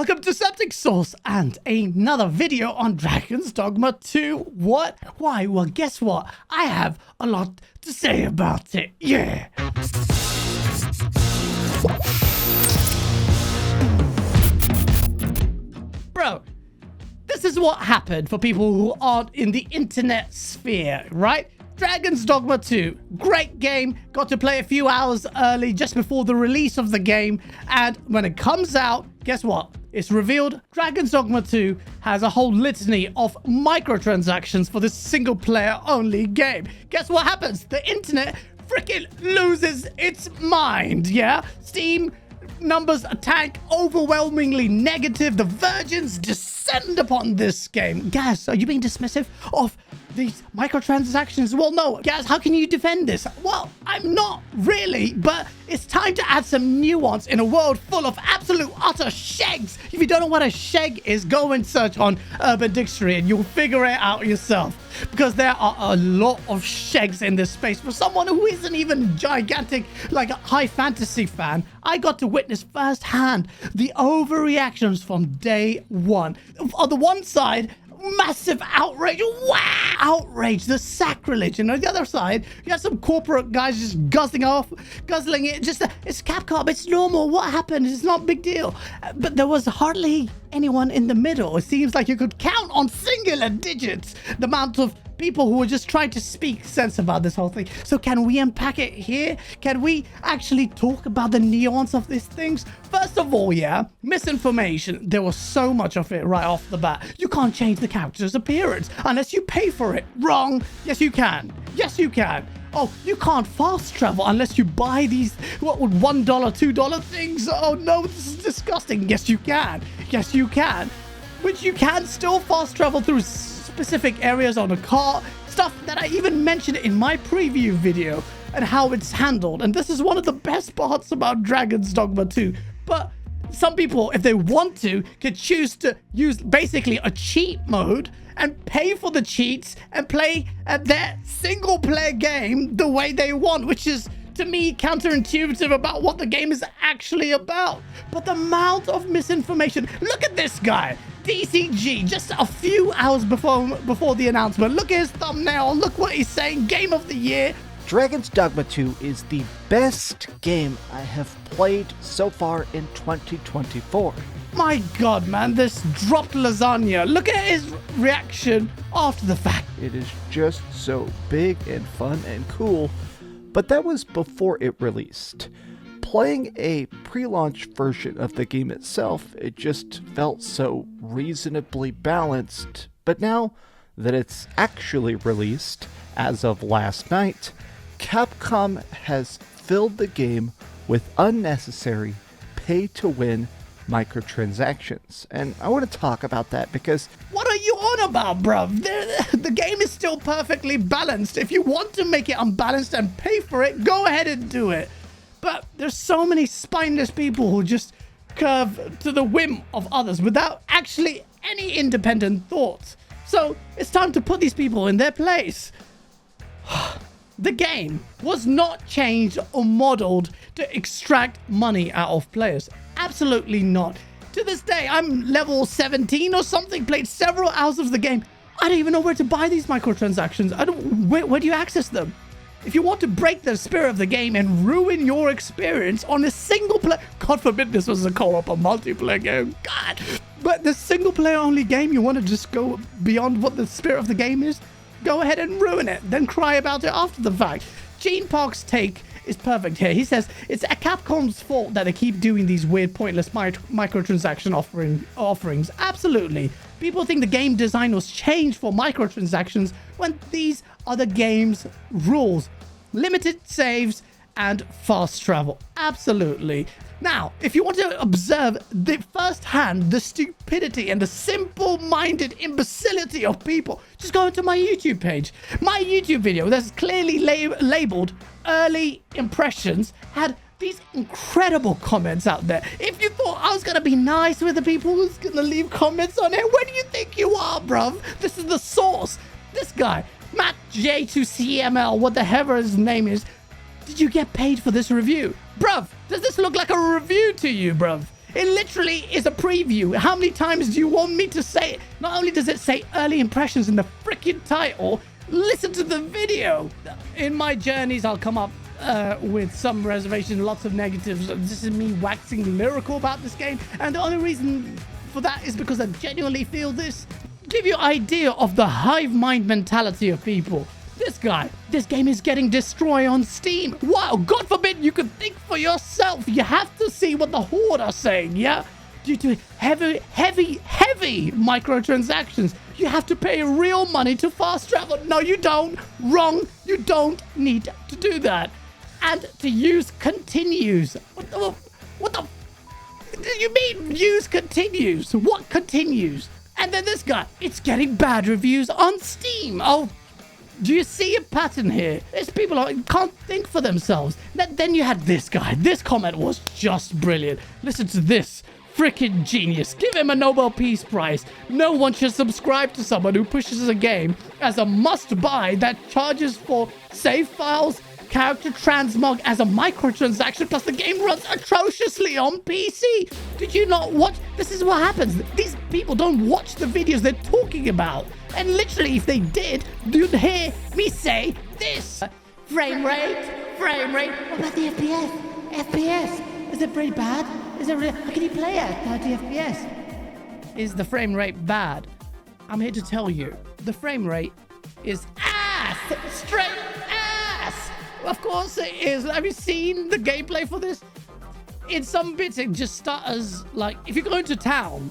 welcome to Septic Sauce and another video on Dragons Dogma 2. What? Why? Well, guess what? I have a lot to say about it. Yeah. Bro, this is what happened for people who aren't in the internet sphere, right? Dragons Dogma 2, great game, got to play a few hours early just before the release of the game, and when it comes out, guess what? It's revealed Dragons Dogma 2 has a whole litany of microtransactions for this single player only game. Guess what happens? The internet freaking loses its mind, yeah? Steam numbers tank, overwhelmingly negative. The virgins descend upon this game. Guys, are you being dismissive of these microtransactions? Well, no. Guys, how can you defend this? Well, I'm not really, but it's time to add some nuance in a world full of absolute utter shegs. If you don't know what a sheg is, go and search on Urban Dictionary and you'll figure it out yourself. Because there are a lot of shegs in this space. For someone who isn't even gigantic, like a high fantasy fan, I got to witness firsthand the overreactions from day one. On the one side, massive outrage. Wow! Outrage, the sacrilege. And on the other side, you have some corporate guys just guzzling it. Just, it's Capcom, it's normal. What happened? It's not a big deal. But there was hardly anyone in the middle. It seems like you could count on singular digits the amount of people who were just trying to speak sense about this whole thing. So can we unpack it here? Can we actually talk about the nuance of these things? First of all, yeah, misinformation. There was so much of it right off the bat. You can't change the character's appearance unless you pay for it. Wrong. Yes, you can. Yes, you can. Oh, you can't fast travel unless you buy these, what would $1, $2 things? Oh no, this is disgusting. Yes, you can. Yes, you can. Which you can still fast travel through specific areas on a car, stuff that I even mentioned in my preview video and how it's handled. And this is one of the best parts about Dragons Dogma 2. But some people, if they want to, could choose to use basically a cheat mode and pay for the cheats and play their single player game the way they want, which is, to me, counterintuitive about what the game is actually about. But the amount of misinformation. Look at this guy, DCG, just a few hours before the announcement. Look at his thumbnail. Look what he's saying. Game of the year. Dragons Dogma 2 is the best game I have played so far in 2024. My God, man, this dropped lasagna. Look at his reaction after the fact. It is just so big and fun and cool, but that was before it released. Playing a pre-launch version of the game itself, it just felt so reasonably balanced. But now that it's actually released, as of last night, Capcom has filled the game with unnecessary pay-to-win microtransactions. And I want to talk about that because... What are you on about, bruv? The game is still perfectly balanced. If you want to make it unbalanced and pay for it, go ahead and do it. But there's so many spineless people who just curve to the whim of others without actually any independent thoughts. So it's time to put these people in their place. The game was not changed or modeled to extract money out of players. Absolutely not. To this day, I'm level 17 or something, played several hours of the game. I don't even know where to buy these microtransactions. Where do you access them? If you want to break the spirit of the game and ruin your experience on a single player, God forbid this was a co-op or multiplayer game, God. But the single player only game, you want to just go beyond what the spirit of the game is? Go ahead and ruin it, then cry about it after the fact. Gene Park's take is perfect here. He says it's Capcom's fault that they keep doing these weird, pointless microtransaction offerings. Absolutely. People think the game design was changed for microtransactions when these are the game's rules. Limited saves and fast travel. Absolutely. Now, if you want to observe firsthand the stupidity and the simple-minded imbecility of people, just go into my YouTube page. My YouTube video that's clearly labeled Early Impressions had these incredible comments out there. If you thought I was going to be nice with the people who's going to leave comments on it, where do you think you are, bruv? This is the source. This guy, Matt J2CML, what the hell his name is. Did you get paid for this review? Bruv, does this look like a review to you, bruv? It literally is a preview. How many times do you want me to say it? Not only does it say early impressions in the freaking title, listen to the video. In my journeys, I'll come up with some reservations, lots of negatives. This is me waxing lyrical about this game, and the only reason for that is because I genuinely feel this. Give you an idea of the hive mind mentality of people. This game is getting destroyed on Steam. Wow, God forbid you could think for yourself. You have to see what the Horde are saying, yeah? Due to heavy microtransactions, you have to pay real money to fast travel. No, you don't. Wrong. You don't need to do that. And to use continues. What the do you mean use continues? What continues? And then this guy, it's getting bad reviews on Steam. Oh, do you see a pattern here? There's people who can't think for themselves. Then you had this guy. This comment was just brilliant. Listen to this. Freaking genius. Give him a Nobel Peace Prize. No one should subscribe to someone who pushes a game as a must-buy that charges for save files, character transmog as a microtransaction, plus the game runs atrociously on PC. Did you not watch? This is what happens. These people don't watch the videos they're talking about. And literally, if they did, you'd hear me say this. Frame rate. What about the FPS? Is it pretty bad? Is it really? How can you play at 30 FPS? Is the frame rate bad? I'm here to tell you, the frame rate is ass! Straight ass! Of course it is. Have you seen the gameplay for this? In some bits, it just stutters. Like, if you go into town,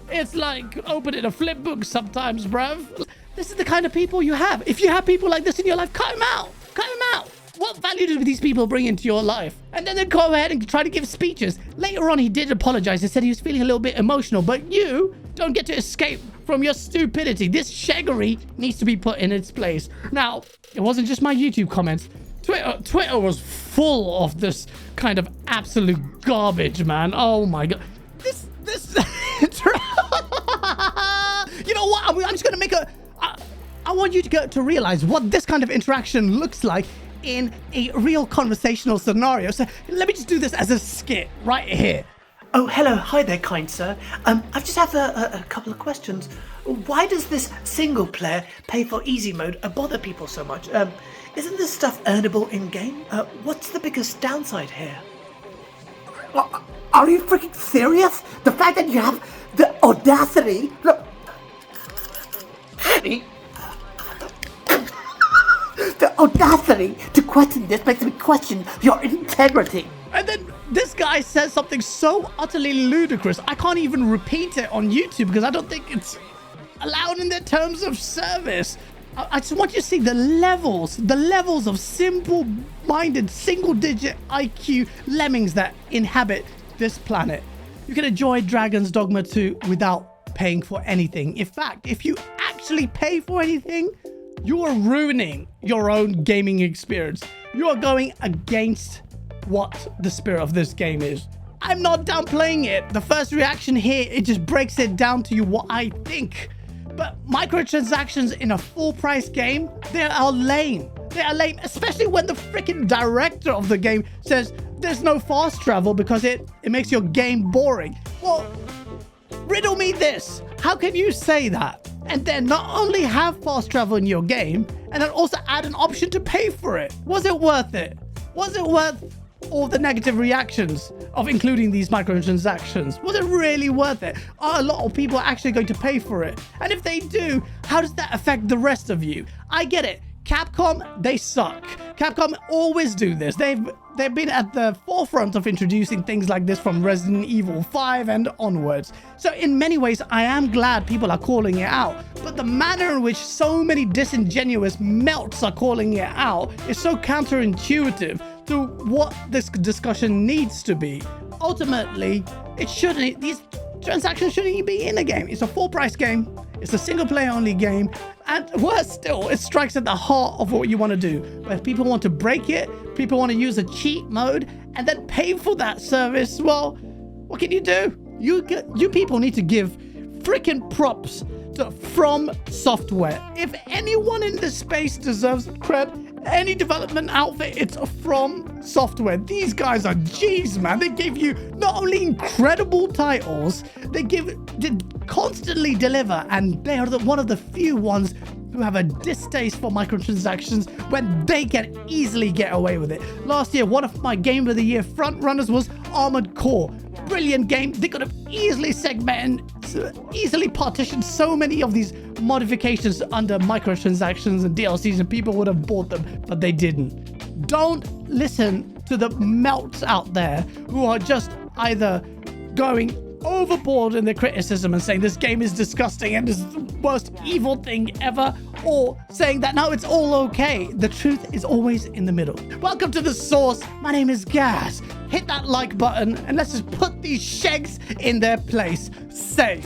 it's like opening a flip book sometimes, bruv. This is the kind of people you have. If you have people like this in your life, cut them out. Cut them out. What value do these people bring into your life? And then they go ahead and try to give speeches. Later on, he did apologize. He said he was feeling a little bit emotional, but you don't get to escape from your stupidity. This shaggery needs to be put in its place. Now, it wasn't just my YouTube comments. Twitter was full of this kind of absolute garbage, man. Oh my God. This you know what? I'm just gonna make I want you to realize what this kind of interaction looks like in a real conversational scenario. So let me just do this as a skit right here. Oh, hello. Hi there, kind sir. I just have a couple of questions. Why does this single player pay for easy mode bother people so much? Isn't this stuff earnable in-game? What's the biggest downside here? Are you freaking serious? The fact that you have the audacity... Look... The audacity to question this makes me question your integrity. And then this guy says something so utterly ludicrous, I can't even repeat it on YouTube because I don't think it's allowed in their terms of service. I just want you to see the levels of simple-minded, single-digit IQ lemmings that inhabit this planet. You can enjoy Dragons Dogma 2 without paying for anything. In fact, if you actually pay for anything, you are ruining your own gaming experience. You are going against what the spirit of this game is. I'm not downplaying it. The first reaction here, it just breaks it down to you what I think. But microtransactions in a full price game, they are lame. They are lame, especially when the freaking director of the game says there's no fast travel because it makes your game boring. Well, riddle me this. How can you say that? And then not only have fast travel in your game, and then also add an option to pay for it. Was it worth it? Was it worth all the negative reactions of including these microtransactions? Was it really worth it? Are a lot of people actually going to pay for it? And if they do, how does that affect the rest of you? I get it. Capcom, they suck. Capcom always do this. They've been at the forefront of introducing things like this from Resident Evil 5 and onwards. So in many ways, I am glad people are calling it out. But the manner in which so many disingenuous melts are calling it out is so counterintuitive to what this discussion needs to be. Ultimately, these transactions shouldn't even be in a game. It's a full price game. It's a single player only game. And worse still, it strikes at the heart of what you want to do. But if people want to break it, people want to use a cheat mode and then pay for that service, well, what can you do? You people need to give freaking props to From Software. If anyone in this space deserves cred, any development outfit, it's From. Software. These guys are G's, man. They give you not only incredible titles, they constantly deliver, and they are one of the few ones who have a distaste for microtransactions when they can easily get away with it. Last year, one of my Game of the Year front runners was Armored Core. Brilliant game. They could have easily easily partitioned so many of these modifications under microtransactions and DLCs, and people would have bought them, but they didn't. Don't listen to the melts out there who are just either going overboard in their criticism and saying this game is disgusting and is the worst evil thing ever, or saying that now it's all okay. The truth is always in the middle. Welcome to The Source. My name is Gaz. Hit that like button and let's just put these shags in their place. Safe.